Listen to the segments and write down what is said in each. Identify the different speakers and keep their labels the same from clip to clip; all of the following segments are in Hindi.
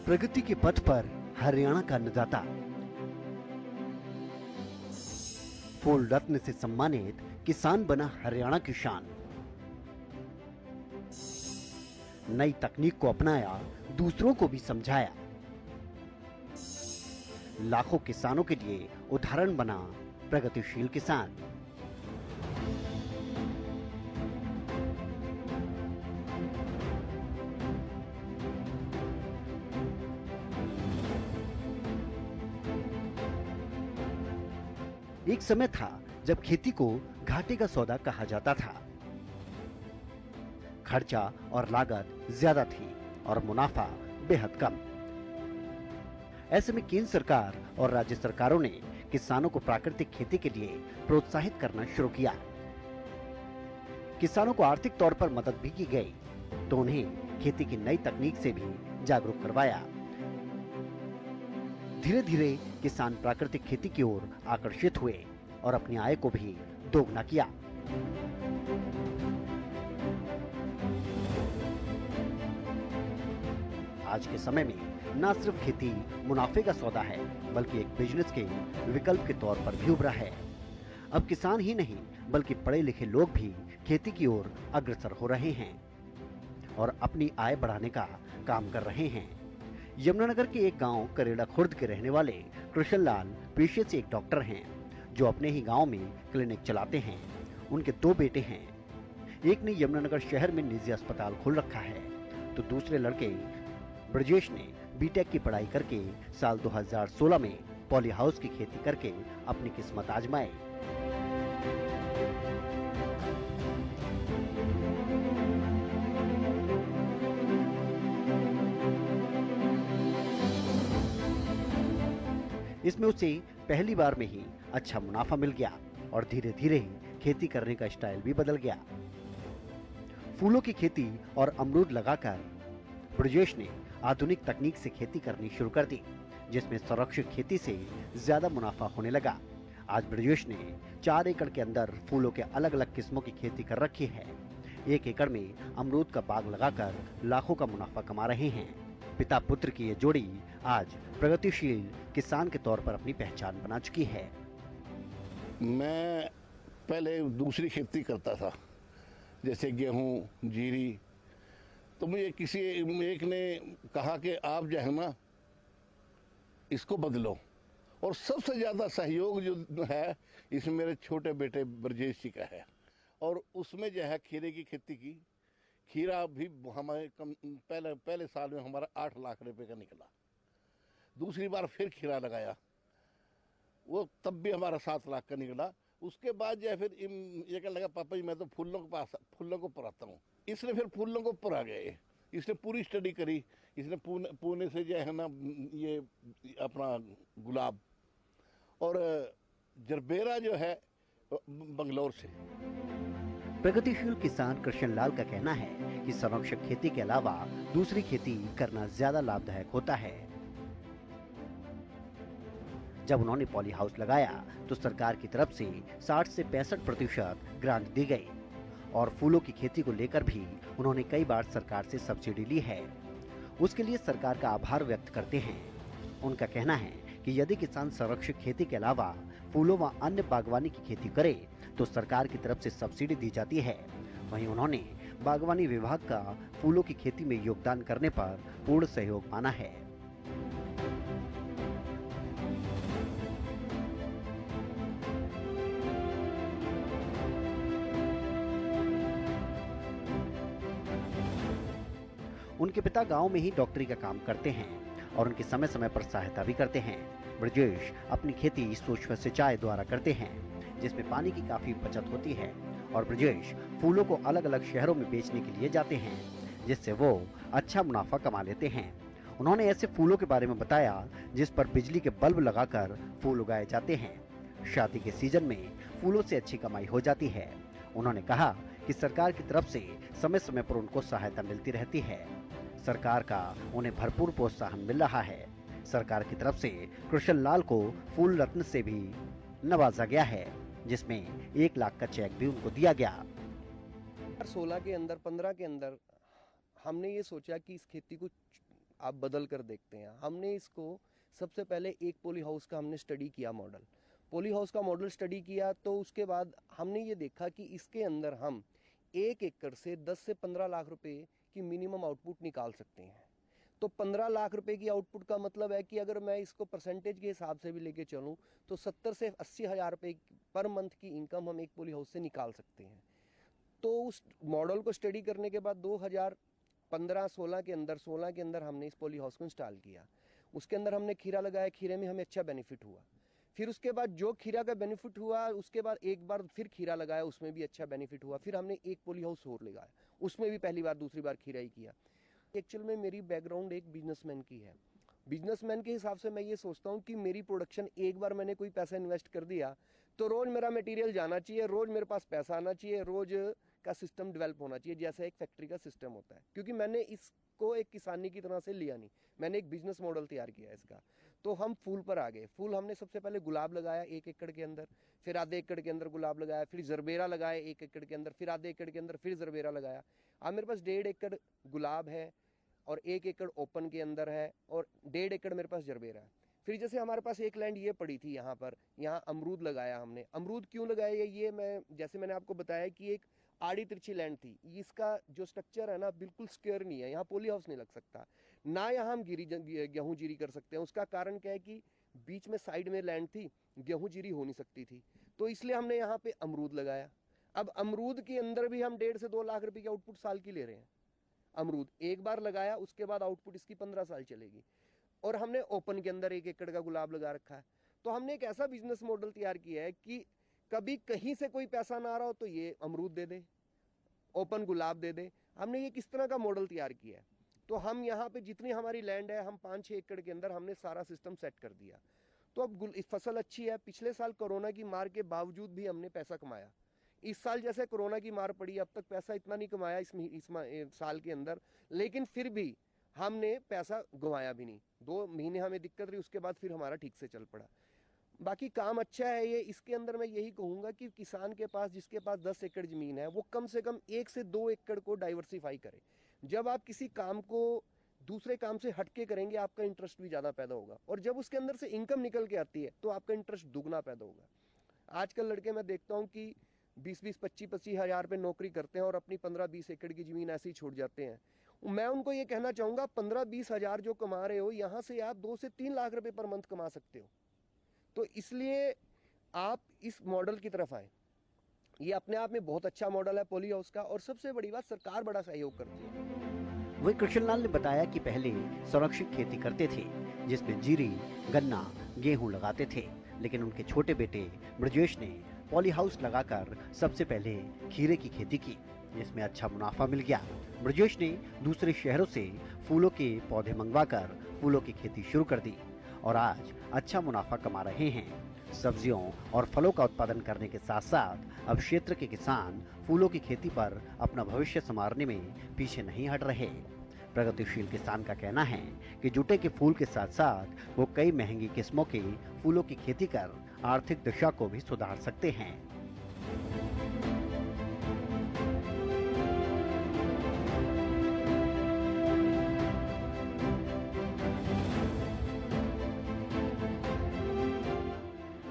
Speaker 1: प्रगति के पथ पर हरियाणा का अन्नदाता। फूल रत्न से सम्मानित किसान बना हरियाणा की शान। नई तकनीक को अपनाया, दूसरों को भी समझाया। लाखों किसानों के लिए उदाहरण बना प्रगतिशील किसान। एक समय था जब खेती को घाटे का सौदा कहा जाता था। खर्चा और लागत ज्यादा थी और मुनाफा बेहद कम। ऐसे में केंद्र सरकार और राज्य सरकारों ने किसानों को प्राकृतिक खेती के लिए प्रोत्साहित करना शुरू किया। किसानों को आर्थिक तौर पर मदद भी की गई, तो उन्हें खेती की नई तकनीक से भी जागरूक करवाया। धीरे धीरे किसान प्राकृतिक खेती की ओर आकर्षित हुए और अपनी आय को भी दोगुना किया। आज के समय में न सिर्फ खेती मुनाफे का सौदा है, बल्कि एक बिजनेस के विकल्प के तौर पर भी उभरा है। अब किसान ही नहीं, बल्कि पढ़े लिखे लोग भी खेती की ओर अग्रसर हो रहे हैं और अपनी आय बढ़ाने का काम कर रहे हैं। यमुनानगर के एक गांव करेड़ा खुर्द के रहने वाले कृष्ण लाल पेशे से एक डॉक्टर हैं, जो अपने ही गांव में क्लिनिक चलाते हैं। उनके 2 बेटे हैं। एक ने यमुनानगर शहर में निजी अस्पताल खोल रखा है, तो दूसरे लड़के ब्रजेश ने बीटेक की पढ़ाई करके साल 2016 में पॉली हाउस की खेती करके अपनी किस्मत आजमाई। इसमें उसे पहली बार में ही अच्छा मुनाफा मिल गया और धीरे धीरे खेती करने का स्टाइल भी बदल गया। फूलों की खेती और अमरूद लगाकर ब्रजेश ने आधुनिक तकनीक से खेती करनी शुरू कर दी, जिसमें संरक्षित खेती से ज्यादा मुनाफा होने लगा। आज ब्रजेश ने 4 एकड़ के अंदर फूलों के अलग अलग किस्मों की खेती कर रखी है। 1 एकड़ में अमरूद का बाग लगाकर लाखों का मुनाफा कमा रहे हैं। पिता पुत्र की ये जोड़ी आज प्रगतिशील किसान के तौर पर अपनी पहचान बना चुकी है।
Speaker 2: मैं पहले दूसरी खेती करता था, जैसे गेहूं, जीरी। तो मुझे किसी एक ने कहा कि आप जो है ना, इसको बदलो। और सबसे ज़्यादा सहयोग जो है इसमें मेरे छोटे बेटे ब्रजेश जी का है। और उसमें जो है खीरे की खेती की। खीरा भी हमारे पहले साल में हमारा 8 लाख रुपए का निकला। दूसरी बार फिर खीरा लगाया, वो तब भी हमारा 7 लाख का निकला। उसके बाद जो है फिर ये कहने लगा, पापा जी मैं तो फूलों को पढ़ाता हूँ। इसने फिर फूलों को पढ़ा गए। इसने पूरी स्टडी करी। इसने पुणे से जो है ना, ये अपना गुलाब, और जरबेरा जो है बंगलौर से।
Speaker 1: प्रगतिशील किसान कृष्ण लाल का कहना है कि संरक्षक खेती के अलावा दूसरी खेती करना ज्यादा लाभदायक होता है। जब उन्होंने पॉली हाउस लगाया तो सरकार की तरफ से 60 से 65% ग्रांट दी गई और फूलों की खेती को लेकर भी उन्होंने कई बार सरकार से सब्सिडी ली है। उसके लिए सरकार का आभार व्यक्त करते हैं। उनका कहना है कि यदि किसान संरक्षित खेती के अलावा फूलों व अन्य बागवानी की खेती करे तो सरकार की तरफ से सब्सिडी दी जाती है। वहीं उन्होंने बागवानी विभाग का फूलों की खेती में योगदान करने पर पूर्ण सहयोग माना है। उनके पिता गांव में ही डॉक्टरी का काम करते हैं और उनकी समय समय पर सहायता भी करते हैं। ब्रजेश अपनी खेती सूक्ष्म सिंचाई द्वारा करते हैं, जिसमें पानी की काफी बचत होती है और ब्रजेश फूलों को अलग अलग शहरों में बेचने के लिए जाते हैं, जिससे वो अच्छा मुनाफा कमा लेते हैं। उन्होंने ऐसे फूलों के बारे में बताया जिस पर बिजली के बल्ब लगाकर फूल उगाए जाते हैं। शादी के सीजन में फूलों से अच्छी कमाई हो जाती है। उन्होंने कहा कि सरकार की तरफ से समय समय पर उनको सहायता मिलती रहती है। सरकार का उन्हें भरपूर प्रोत्साहन मिल रहा है। सरकार की तरफ से कृष्ण लाल को फूल रत्न से भी नवाजा गया है, जिसमें 1 लाख का चेक भी उनको दिया गया।
Speaker 3: 2016 के अंदर 15 के अंदर हमने ये सोचा कि इस खेती को आप बदल कर देखते हैं। हमने इसको सबसे पहले एक पॉली हाउस का हमने स्टडी किया, मॉडल पॉली हाउस का मॉडल स्टडी किया। तो उसके बाद हमने ये देखा कि इसके अंदर हम 1 एकड़ से 10 से 15 लाख रुपए की मिनिमम आउटपुट निकाल सकते हैं। तो 15 लाख रुपए की आउटपुट का मतलब है कि अगर मैं इसको परसेंटेज के हिसाब से भी लेके चलूं तो 70 से 80 हज़ार रुपए पर मंथ की इनकम हम एक पॉली हाउस से निकाल सकते हैं। तो उस मॉडल को स्टडी करने के बाद 2015-16 के अंदर हमने इस पॉली हाउस को इंस्टॉल किया। उसके अंदर हमने खीरा लगाया, खीरे में हमें अच्छा बेनिफिट हुआ। फिर उसके बाद जो खीरा का बेनिफिट हुआ, उसके बाद एक बार फिर खीरा लगाया, उसमें भी अच्छा बेनिफिट हुआ। फिर हमने एक पॉली हाउस और लगाया, उसमें भी पहली बार दूसरी बार खीरा ही किया। एक्चुअल में मेरी बैकग्राउंड एक बिजनेसमैन की है। बिजनेसमैन के हिसाब से मैं ये सोचता हूँ कि मेरी प्रोडक्शन, एक बार मैंने कोई पैसा इन्वेस्ट कर दिया तो रोज मेरा मटेरियल जाना चाहिए, रोज मेरे पास पैसा आना चाहिए, रोज का सिस्टम डेवलप होना चाहिए, जैसे एक फैक्ट्री का सिस्टम होता है। क्योंकि मैंने इसको एक किसानी की तरह से लिया नहीं, मैंने एक बिजनेस मॉडल तैयार किया है इसका। तो हम फूल पर आ गए। फूल हमने सबसे पहले गुलाब लगाया 1 एकड़ के अंदर, फिर आधे एकड़ के अंदर गुलाब लगाया, फिर जरबेरा लगाया 1 एकड़ के अंदर, फिर आधे एकड़ के अंदर फिर जरबेरा लगाया। अब मेरे पास 1.5 एकड़ गुलाब है और 1 एकड़ ओपन के अंदर है और 1.5 एकड़ मेरे पास जरबेरा है। फिर जैसे हमारे पास एक लैंड ये पड़ी थी यहाँ पर, यहाँ अमरूद लगाया हमने। अमरूद क्यों लगाया, ये मैं जैसे मैंने आपको बताया कि एक आड़ी तिरछी लैंड थी, इसका जो स्ट्रक्चर है ना बिल्कुल स्क्वायर नहीं है, यहाँ पोली हाउस नहीं लग सकता, ना यहाँ हम गेहूं जीरी कर सकते हैं। उसका कारण क्या है कि बीच में साइड में लैंड थी, गेहूं जीरी हो नहीं सकती थी, तो इसलिए हमने यहाँ पे अमरूद लगाया। अब अमरूद के अंदर भी हम 1.5 से 2 लाख रुपए की आउटपुट साल की ले रहे हैं। अमरूद एक बार लगाया, उसके बाद आउटपुट इसकी 15 साल चलेगी। और हमने ओपन के अंदर 1 एकड़ का गुलाब लगा रखा है। तो हमने एक ऐसा बिजनेस मॉडल तैयार किया है कि कभी कहीं से कोई पैसा ना आ रहा हो तो ये अमरूद दे दे, ओपन गुलाब दे दे। हमने ये किस तरह का मॉडल तैयार किया है। तो हम यहाँ पे जितनी हमारी लैंड है, हम 5-6 एकड़ के अंदर हमने सारा सिस्टम सेट कर दिया। तो अब फसल अच्छी है। पिछले साल कोरोना की मार के बावजूद भी हमने पैसा कमाया। इस साल जैसे कोरोना की मार पड़ी, अब तक पैसा इतना नहीं कमाया इस साल के अंदर, लेकिन फिर भी हमने पैसा गंवाया भी नहीं। 2 महीने हमें दिक्कत रही, उसके बाद फिर हमारा ठीक से चल पड़ा। बाकी काम अच्छा है ये। इसके अंदर मैं यही कहूँगा कि किसान के पास, जिसके पास 10 एकड़ ज़मीन है, वो कम से कम 1 से 2 एकड़ को डाइवर्सिफाई करे। जब आप किसी काम को दूसरे काम से हटके करेंगे, आपका इंटरेस्ट भी ज़्यादा पैदा होगा, और जब उसके अंदर से इनकम निकल के आती है तो आपका इंटरेस्ट दुगना पैदा होगा। आजकल लड़के मैं देखता हूँ कि 20-20, 25-25 हज़ार पे नौकरी करते हैं और अपनी 15-20 एकड़ की ज़मीन ऐसे ही छोड़ जाते हैं। मैं उनको ये कहना चाहूँगा, 15-20 हज़ार जो कमा रहे हो, यहाँ से आप 2 से 3 लाख रुपए पर मंथ कमा सकते हो। तो इसलिए आप इस मॉडल की तरफ आए। ये अपने आप में बहुत अच्छा मॉडल है पॉली हाउस का, और सबसे बड़ी बात, सरकार बड़ा सहयोग करती है।
Speaker 1: वही कृष्णलाल ने बताया कि पहले संरक्षित खेती करते थे, जिसमें जीरी, गन्ना, गेहूं लगाते थे, लेकिन उनके छोटे बेटे ब्रजेश ने पॉली हाउस लगाकर सबसे पहले खीरे की खेती की, जिसमें अच्छा मुनाफा मिल गया। ब्रजेश ने दूसरे शहरों से फूलों के पौधे मंगवाकर फूलों की खेती शुरू कर दी और आज अच्छा मुनाफा कमा रहे हैं। सब्जियों और फलों का उत्पादन करने के साथ साथ अब क्षेत्र के किसान फूलों की खेती पर अपना भविष्य संवारने में पीछे नहीं हट रहे। प्रगतिशील किसान का कहना है कि जूटे के फूल के साथ साथ वो कई महंगी किस्मों के फूलों की खेती कर आर्थिक दिशा को भी सुधार सकते हैं।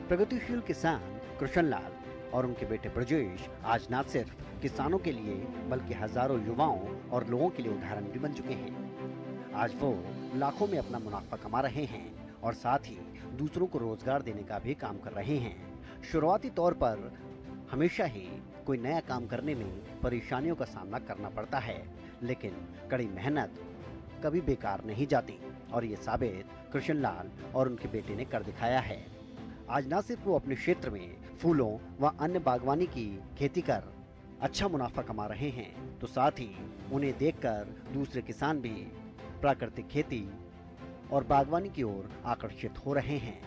Speaker 1: प्रगतिशील किसान कृष्णलाल और उनके बेटे ब्रजेश आज न सिर्फ किसानों के लिए बल्कि हजारों युवाओं और लोगों के लिए उदाहरण भी बन चुके हैं। आज वो लाखों में अपना मुनाफा कमा रहे हैं और साथ ही दूसरों को रोजगार देने का भी काम कर रहे हैं। शुरुआती तौर पर हमेशा ही कोई नया काम करने में परेशानियों का सामना करना पड़ता है, लेकिन कड़ी मेहनत कभी बेकार नहीं जाती और ये साबित कृष्णलाल और उनके बेटे ने कर दिखाया है। आज न सिर्फ वो अपने क्षेत्र में फूलों व अन्य बागवानी की खेती कर अच्छा मुनाफा कमा रहे हैं, तो साथ ही उन्हें देखकर दूसरे किसान भी प्राकृतिक खेती और बागवानी की ओर आकर्षित हो रहे हैं।